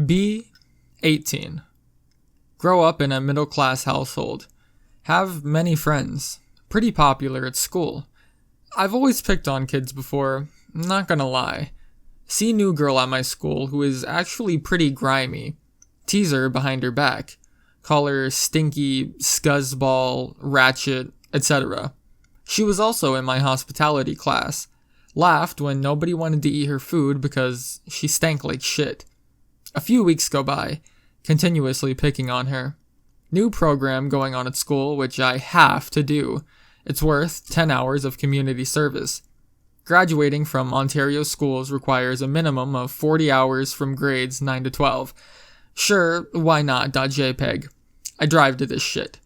Be 18. Grow up in a middle-class household. Have many friends. Pretty popular at school. I've always picked on kids before, not gonna lie. See new girl at my school who is actually pretty grimy. Tease her behind her back. Call her stinky, scuzzball, ratchet, etc. She was also in my hospitality class. Laughed when nobody wanted to eat her food because she stank like shit. A few weeks go by, continuously picking on her. New program going on at school, which I have to do. It's worth 10 hours of community service. Graduating from Ontario schools requires a minimum of 40 hours from grades 9 to 12. Sure, why not .jpg. I drive to this shit.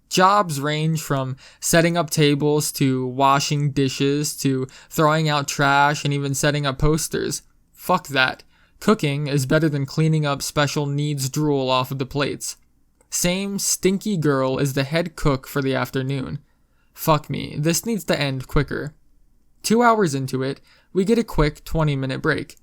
Jobs range from setting up tables to washing dishes to throwing out trash and even setting up posters. Fuck that. Cooking is better than cleaning up special needs drool off of the plates. Same stinky girl is the head cook for the afternoon. Fuck me, this needs to end quicker. 2 hours into it, we get a quick 20-minute break.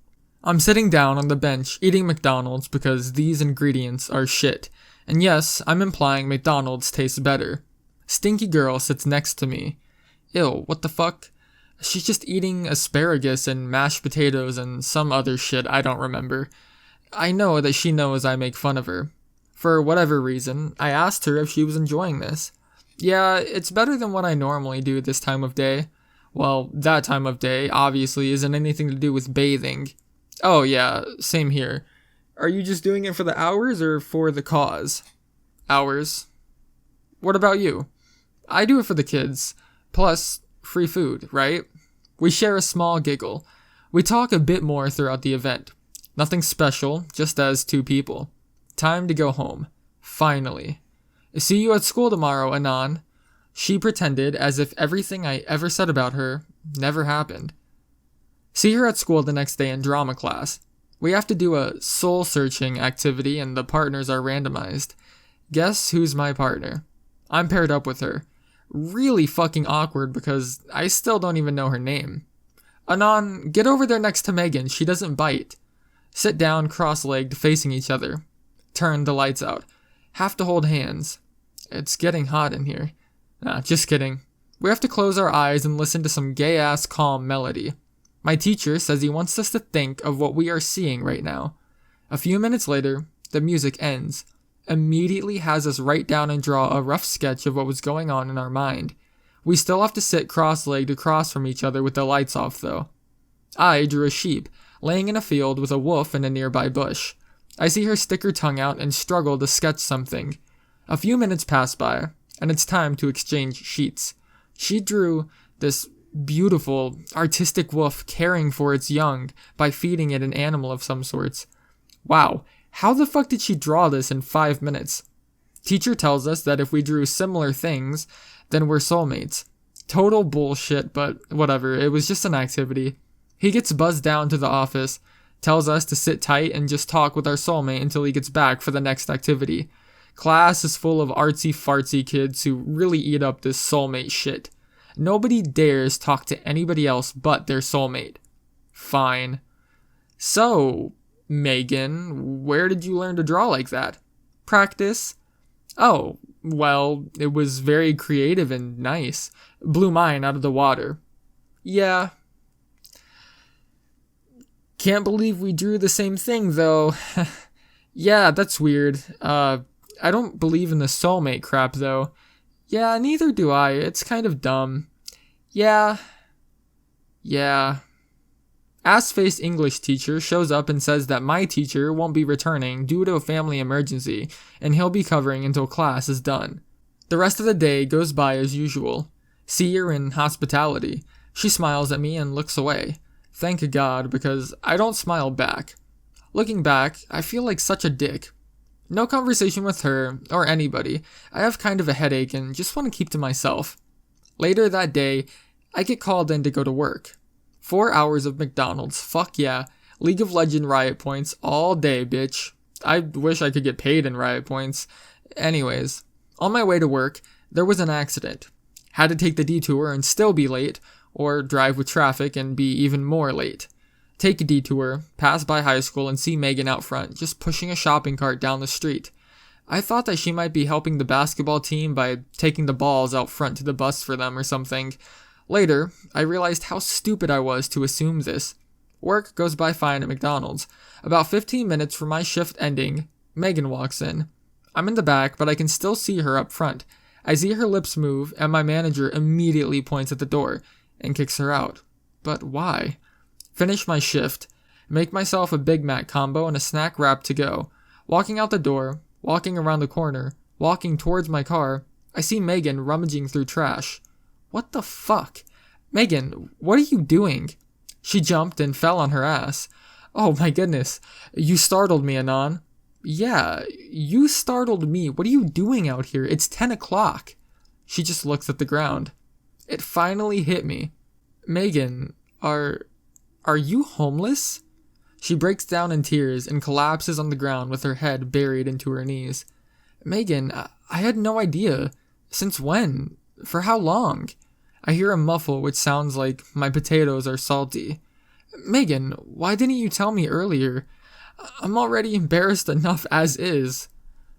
I'm sitting down on the bench eating McDonald's because these ingredients are shit. And yes, I'm implying McDonald's tastes better. Stinky girl sits next to me. Ew, what the fuck? She's just eating asparagus and mashed potatoes and some other shit I don't remember. I know that she knows I make fun of her. For whatever reason, I asked her if she was enjoying this. Yeah, it's better than what I normally do this time of day. Well, that time of day obviously isn't anything to do with bathing. Oh yeah, same here. Are you just doing it for the hours or for the cause? Hours. What about you? I do it for the kids. Plus, free food, right? We share a small giggle. We talk a bit more throughout the event. Nothing special, just as two people. Time to go home. Finally. See you at school tomorrow, Anon. She pretended as if everything I ever said about her never happened. See her at school the next day in drama class. We have to do a soul-searching activity and the partners are randomized. Guess who's my partner? I'm paired up with her. Really fucking awkward because I still don't even know her name. Anon, get over there next to Megan, she doesn't bite. Sit down cross-legged facing each other. Turn the lights out. Have to hold hands. It's getting hot in here. Nah, just kidding. We have to close our eyes and listen to some gay-ass calm melody. My teacher says he wants us to think of what we are seeing right now. A few minutes later, the music ends. Immediately has us write down and draw a rough sketch of what was going on in our mind. We still have to sit cross-legged across from each other with the lights off though. I drew a sheep, laying in a field with a wolf in a nearby bush. I see her stick her tongue out and struggle to sketch something. A few minutes pass by, and it's time to exchange sheets. She drew this beautiful, artistic wolf caring for its young by feeding it an animal of some sorts. Wow, how the fuck did she draw this in 5 minutes? Teacher tells us that if we drew similar things, then we're soulmates. Total bullshit, but whatever, it was just an activity. He gets buzzed down to the office, tells us to sit tight and just talk with our soulmate until he gets back for the next activity. Class is full of artsy-fartsy kids who really eat up this soulmate shit. Nobody dares talk to anybody else but their soulmate. Fine. So, Megan, where did you learn to draw like that? Practice? Oh, well, it was very creative and nice. Blew mine out of the water. Yeah. Can't believe we drew the same thing, though. Yeah, that's weird. I don't believe in the soulmate crap, though. Yeah, neither do I. It's kind of dumb. Yeah. Ass-faced English teacher shows up and says that my teacher won't be returning due to a family emergency, and he'll be covering until class is done. The rest of the day goes by as usual. See her in hospitality. She smiles at me and looks away. Thank God, because I don't smile back. Looking back, I feel like such a dick. No conversation with her, or anybody. I have kind of a headache and just want to keep to myself. Later that day, I get called in to go to work. 4 hours of McDonald's, fuck yeah. League of Legends riot points all day, bitch. I wish I could get paid in riot points. Anyways, on my way to work, there was an accident. Had to take the detour and still be late, or drive with traffic and be even more late. Take a detour, pass by high school, and see Megan out front, just pushing a shopping cart down the street. I thought that she might be helping the basketball team by taking the balls out front to the bus for them or something. Later, I realized how stupid I was to assume this. Work goes by fine at McDonald's. About 15 minutes from my shift ending, Megan walks in. I'm in the back, but I can still see her up front. I see her lips move, and my manager immediately points at the door and kicks her out. But why? Finish my shift, make myself a Big Mac combo and a snack wrap to go. Walking out the door, walking around the corner, walking towards my car, I see Megan rummaging through trash. What the fuck? Megan, what are you doing? She jumped and fell on her ass. Oh my goodness, you startled me, Anon. Yeah, you startled me. What are you doing out here? It's 10 o'clock. She just looks at the ground. It finally hit me. Megan, are you homeless? She breaks down in tears and collapses on the ground with her head buried into her knees. Megan, I had no idea. Since when? For how long? I hear a muffle which sounds like my potatoes are salty. Megan, why didn't you tell me earlier? I'm already embarrassed enough as is.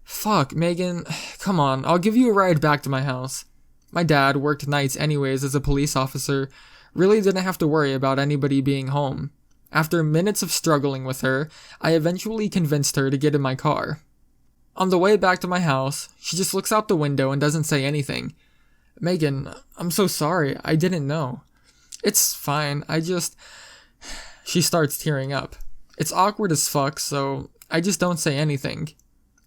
Fuck, Megan. Come on, I'll give you a ride back to my house. My dad worked nights anyways as a police officer. Really didn't have to worry about anybody being home. After minutes of struggling with her, I eventually convinced her to get in my car. On the way back to my house, she just looks out the window and doesn't say anything. Megan, I'm so sorry. I didn't know. It's fine. She starts tearing up. It's awkward as fuck, so I just don't say anything.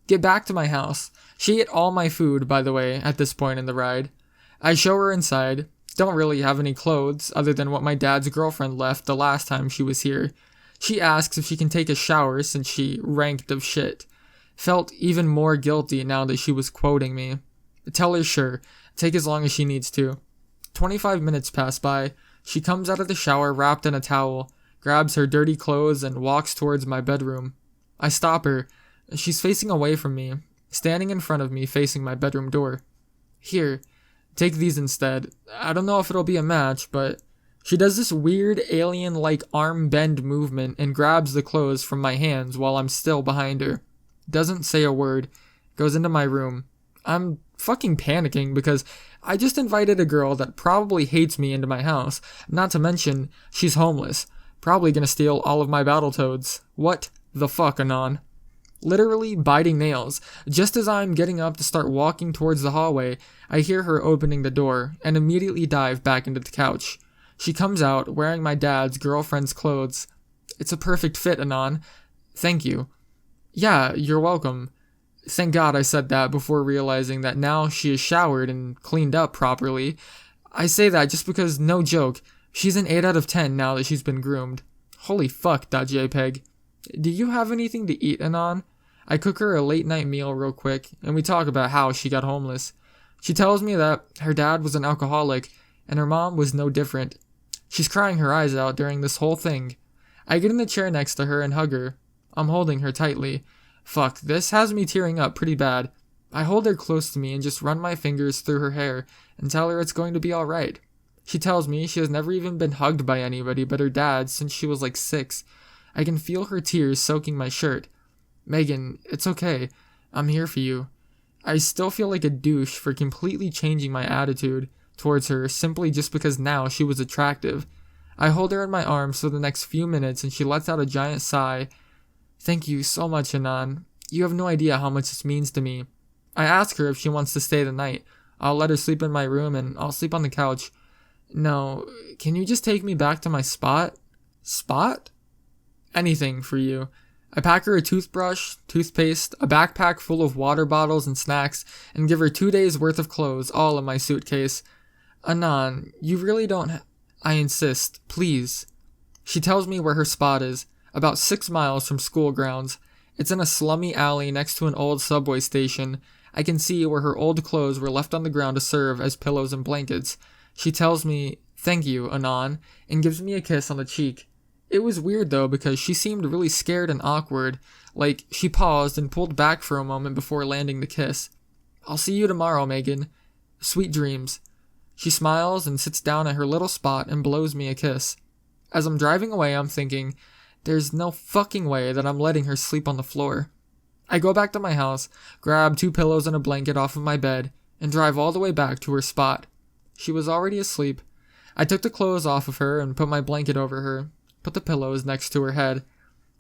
Get back to my house. She ate all my food, by the way, at this point in the ride. I show her inside. Don't really have any clothes other than what my dad's girlfriend left the last time she was here. She asks if she can take a shower since she reeked of shit. Felt even more guilty now that she was quoting me. Tell her sure, take as long as she needs to. 25 minutes pass by. She comes out of the shower wrapped in a towel, grabs her dirty clothes and walks towards my bedroom. I stop her. She's facing away from me, standing in front of me facing my bedroom door. Here, take these instead. I don't know if it'll be a match, but she does this weird alien-like arm bend movement and grabs the clothes from my hands while I'm still behind her. Doesn't say a word. Goes into my room. I'm fucking panicking because I just invited a girl that probably hates me into my house. Not to mention, she's homeless. Probably gonna steal all of my Battletoads. What the fuck, Anon? Literally biting nails. Just as I'm getting up to start walking towards the hallway, I hear her opening the door and immediately dive back into the couch. She comes out wearing my dad's girlfriend's clothes. It's a perfect fit, Anon. Thank you. Yeah, you're welcome. Thank God I said that before realizing that now she is showered and cleaned up properly. I say that just because, no joke, she's an 8 out of 10 now that she's been groomed. Holy fuck, .jpg. Do you have anything to eat, Anon? I cook her a late night meal real quick, and we talk about how she got homeless. She tells me that her dad was an alcoholic, and her mom was no different. She's crying her eyes out during this whole thing. I get in the chair next to her and hug her. I'm holding her tightly. Fuck, this has me tearing up pretty bad. I hold her close to me and just run my fingers through her hair and tell her it's going to be alright. She tells me she has never even been hugged by anybody but her dad since she was like 6. I can feel her tears soaking my shirt. Megan, it's okay. I'm here for you. I still feel like a douche for completely changing my attitude towards her simply just because now she was attractive. I hold her in my arms for the next few minutes and she lets out a giant sigh. Thank you so much, Anon. You have no idea how much this means to me. I ask her if she wants to stay the night. I'll let her sleep in my room and I'll sleep on the couch. No, can you just take me back to my spot? Spot? Anything for you. I pack her a toothbrush, toothpaste, a backpack full of water bottles and snacks, and give her 2 days worth of clothes, all in my suitcase. Anon, you really don't I insist, please. She tells me where her spot is, about 6 miles from school grounds. It's in a slummy alley next to an old subway station. I can see where her old clothes were left on the ground to serve as pillows and blankets. She tells me, thank you, Anon, and gives me a kiss on the cheek. It was weird though because she seemed really scared and awkward, like she paused and pulled back for a moment before landing the kiss. I'll see you tomorrow, Megan. Sweet dreams. She smiles and sits down at her little spot and blows me a kiss. As I'm driving away, I'm thinking, there's no fucking way that I'm letting her sleep on the floor. I go back to my house, grab 2 pillows and a blanket off of my bed, and drive all the way back to her spot. She was already asleep. I took the clothes off of her and put my blanket over her, put the pillows next to her head.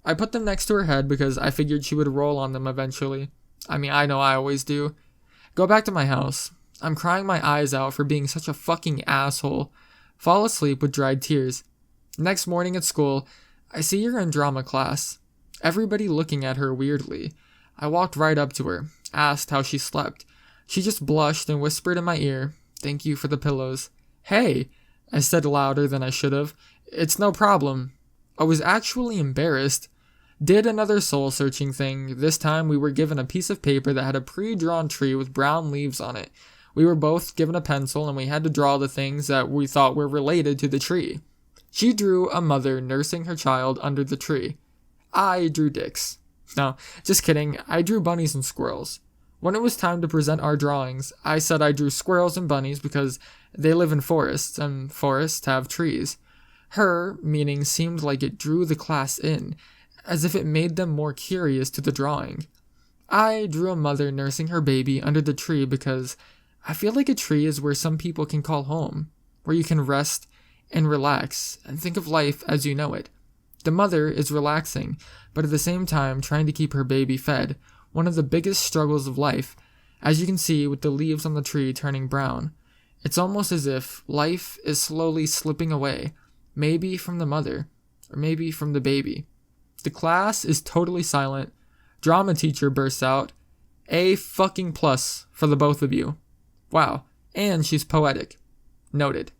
I put them next to her head because I figured she would roll on them eventually. I mean, I know I always do. Go back to my house. I'm crying my eyes out for being such a fucking asshole. Fall asleep with dried tears. Next morning at school, I see her in drama class. Everybody looking at her weirdly. I walked right up to her, asked how she slept. She just blushed and whispered in my ear, "Thank you for the pillows." "Hey," I said louder than I should have. "It's no problem." I was actually embarrassed. Did another soul-searching thing. This time we were given a piece of paper that had a pre-drawn tree with brown leaves on it. We were both given a pencil and we had to draw the things that we thought were related to the tree. She drew a mother nursing her child under the tree. I drew dicks. No, just kidding. I drew bunnies and squirrels. When it was time to present our drawings, I said I drew squirrels and bunnies because they live in forests, and forests have trees. Her meaning seemed like it drew the class in, as if it made them more curious to the drawing. I drew a mother nursing her baby under the tree because I feel like a tree is where some people can call home, where you can rest and relax and think of life as you know it. The mother is relaxing, but at the same time trying to keep her baby fed, one of the biggest struggles of life, as you can see with the leaves on the tree turning brown. It's almost as if life is slowly slipping away, maybe from the mother, or maybe from the baby. The class is totally silent. Drama teacher bursts out, "A fucking plus for the both of you." Wow, and she's poetic. Noted.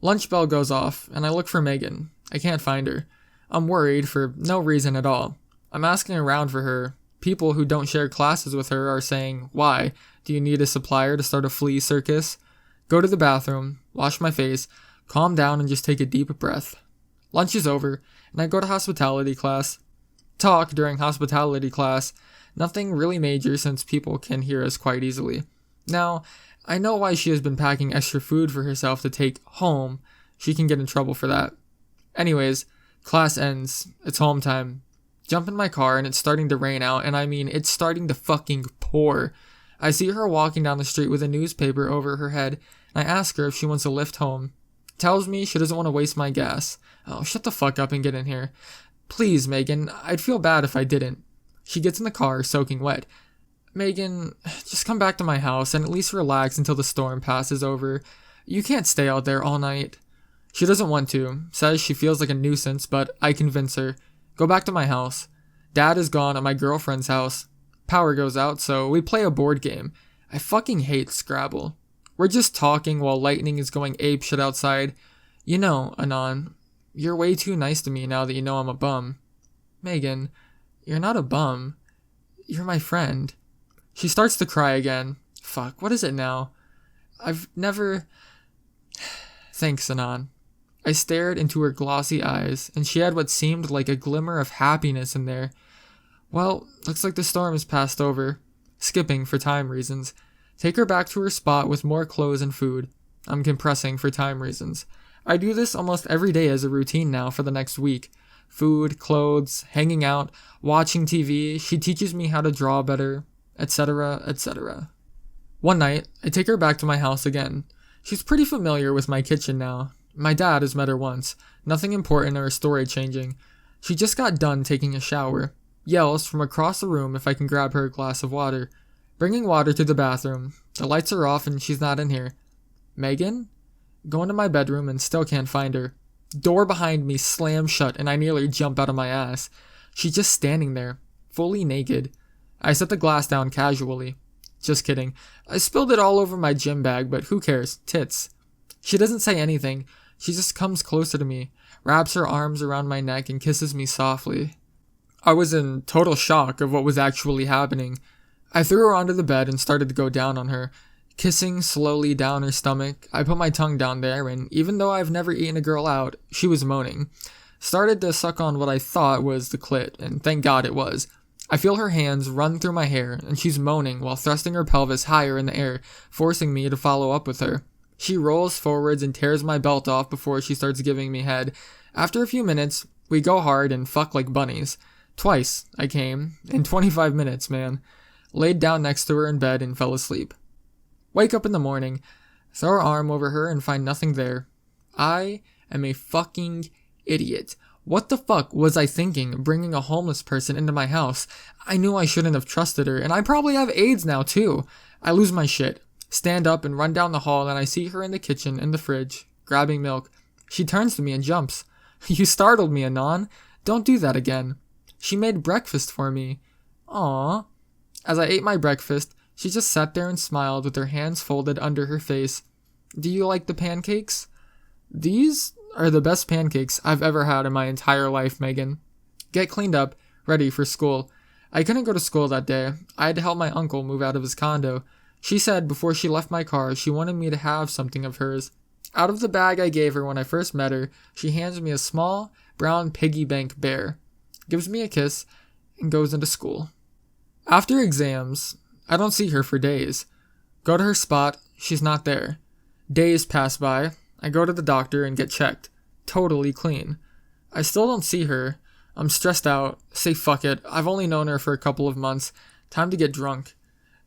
Lunch bell goes off, and I look for Megan. I can't find her. I'm worried for no reason at all. I'm asking around for her. People who don't share classes with her are saying, "Why? Do you need a supplier to start a flea circus?" Go to the bathroom, wash my face, calm down and just take a deep breath. Lunch is over, and I go to hospitality class. Talk during hospitality class. Nothing really major since people can hear us quite easily. Now, I know why she has been packing extra food for herself to take home. She can get in trouble for that. Anyways, class ends. It's home time. Jump in my car and it's starting to rain out, and I mean, it's starting to fucking pour. I see her walking down the street with a newspaper over her head, and I ask her if she wants a lift home. Tells me she doesn't want to waste my gas. Oh, shut the fuck up and get in here. "Please, Megan, I'd feel bad if I didn't." She gets in the car, soaking wet. "Megan, just come back to my house and at least relax until the storm passes over. You can't stay out there all night." She doesn't want to, says she feels like a nuisance, but I convince her. Go back to my house. Dad is gone at my girlfriend's house. Power goes out, so we play a board game. I fucking hate Scrabble. We're just talking while lightning is going apeshit outside. "You know, Anon, you're way too nice to me now that you know I'm a bum." "Megan, you're not a bum. You're my friend." She starts to cry again. Fuck, what is it now? I've never... Thanks, Anon. I stared into her glossy eyes, and she had what seemed like a glimmer of happiness in there. Well, looks like the storm has passed over. Skipping for time reasons. Take her back to her spot with more clothes and food. I'm compressing for time reasons. I do this almost every day as a routine now for the next week. Food, clothes, hanging out, watching TV. She teaches me how to draw better, etc., etc. One night, I take her back to my house again. She's pretty familiar with my kitchen now. My dad has met her once. Nothing important or story changing. She just got done taking a shower. Yells from across the room if I can grab her a glass of water. Bringing water to the bathroom. The lights are off and she's not in here. "Megan?" Go into my bedroom and still can't find her. Door behind me slams shut and I nearly jump out of my ass. She's just standing there, fully naked. I set the glass down casually. Just kidding. I spilled it all over my gym bag, but who cares? Tits. She doesn't say anything. She just comes closer to me, wraps her arms around my neck and kisses me softly. I was in total shock of what was actually happening. I threw her onto the bed and started to go down on her. Kissing slowly down her stomach, I put my tongue down there, and even though I've never eaten a girl out, she was moaning. Started to suck on what I thought was the clit, and thank God it was. I feel her hands run through my hair, and she's moaning while thrusting her pelvis higher in the air, forcing me to follow up with her. She rolls forwards and tears my belt off before she starts giving me head. After a few minutes, we go hard and fuck like bunnies. Twice, I came. In 25 minutes, man. Laid down next to her in bed and fell asleep. Wake up in the morning, throw her arm over her and find nothing there. I am a fucking idiot. What the fuck was I thinking, bringing a homeless person into my house? I knew I shouldn't have trusted her, and I probably have AIDS now too. I lose my shit, stand up and run down the hall, and I see her in the kitchen, in the fridge, grabbing milk. She turns to me and jumps. You startled me, Anon. Don't do that again. She made breakfast for me. Aww. As I ate my breakfast, she just sat there and smiled with her hands folded under her face. Do you like the pancakes? These are the best pancakes I've ever had in my entire life, Megan. Get cleaned up, ready for school. I couldn't go to school that day. I had to help my uncle move out of his condo. She said before she left my car she wanted me to have something of hers. Out of the bag I gave her when I first met her, she hands me a small, brown piggy bank bear, gives me a kiss, and goes into school. After exams, I don't see her for days. Go to her spot, she's not there. Days pass by. I go to the doctor and get checked. Totally clean. I still don't see her. I'm stressed out. Say fuck it. I've only known her for a couple of months. Time to get drunk.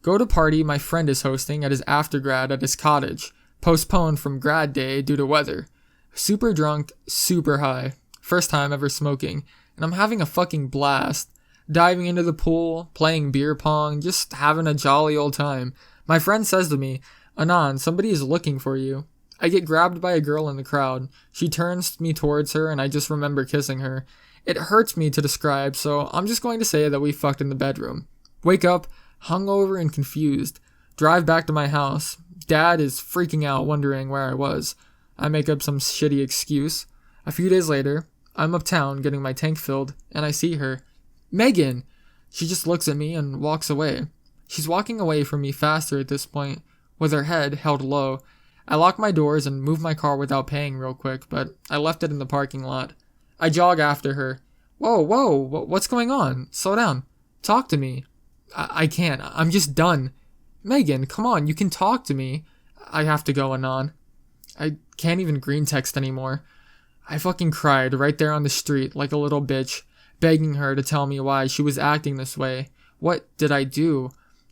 Go to party my friend is hosting at his aftergrad at his cottage. Postponed from grad day due to weather. Super drunk, super high. First time ever smoking. And I'm having a fucking blast. Diving into the pool, playing beer pong, just having a jolly old time. My friend says to me, Anon, somebody is looking for you. I get grabbed by a girl in the crowd. She turns me towards her and I just remember kissing her. It hurts me to describe, so I'm just going to say that we fucked in the bedroom. Wake up, hungover and confused. Drive back to my house. Dad is freaking out, wondering where I was. I make up some shitty excuse. A few days later, I'm uptown getting my tank filled, and I see her. Megan! She just looks at me and walks away. She's walking away from me faster at this point, with her head held low. I lock my doors and move my car without paying real quick, but I left it in the parking lot. I jog after her. Whoa, what's going on? Slow down. Talk to me. I can't. I'm just done. Megan, come on, you can talk to me. I have to go, Anon. I can't even green text anymore. I fucking cried right there on the street like a little bitch, begging her to tell me why she was acting this way. What did I do?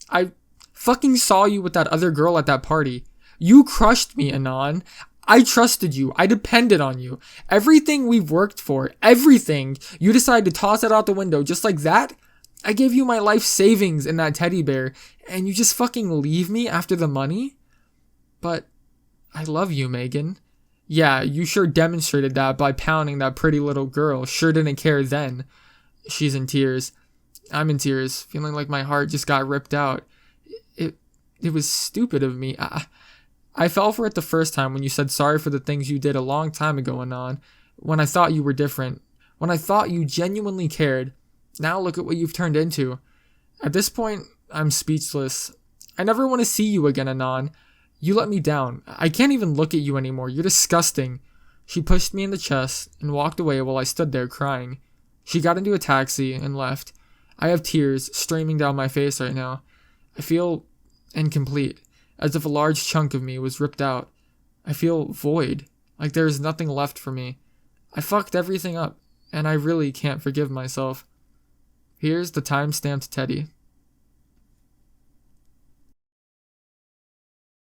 I fucking saw you with that other girl at that party. You crushed me, Anon. I trusted you. I depended on you. Everything we've worked for, everything, you decided to toss it out the window just like that? I gave you my life savings in that teddy bear, and you just fucking leave me after the money? But I love you, Megan. Yeah, you sure demonstrated that by pounding that pretty little girl. Sure didn't care then. She's in tears. I'm in tears, feeling like my heart just got ripped out. It was stupid of me. I fell for it the first time when you said sorry for the things you did a long time ago, Anon. When I thought you were different. When I thought you genuinely cared. Now look at what you've turned into. At this point, I'm speechless. I never want to see you again, Anon. You let me down. I can't even look at you anymore. You're disgusting. She pushed me in the chest and walked away while I stood there crying. She got into a taxi and left. I have tears streaming down my face right now. I feel incomplete, as if a large chunk of me was ripped out. I feel void, like there is nothing left for me. I fucked everything up, and I really can't forgive myself. Here's the time-stamped Teddy.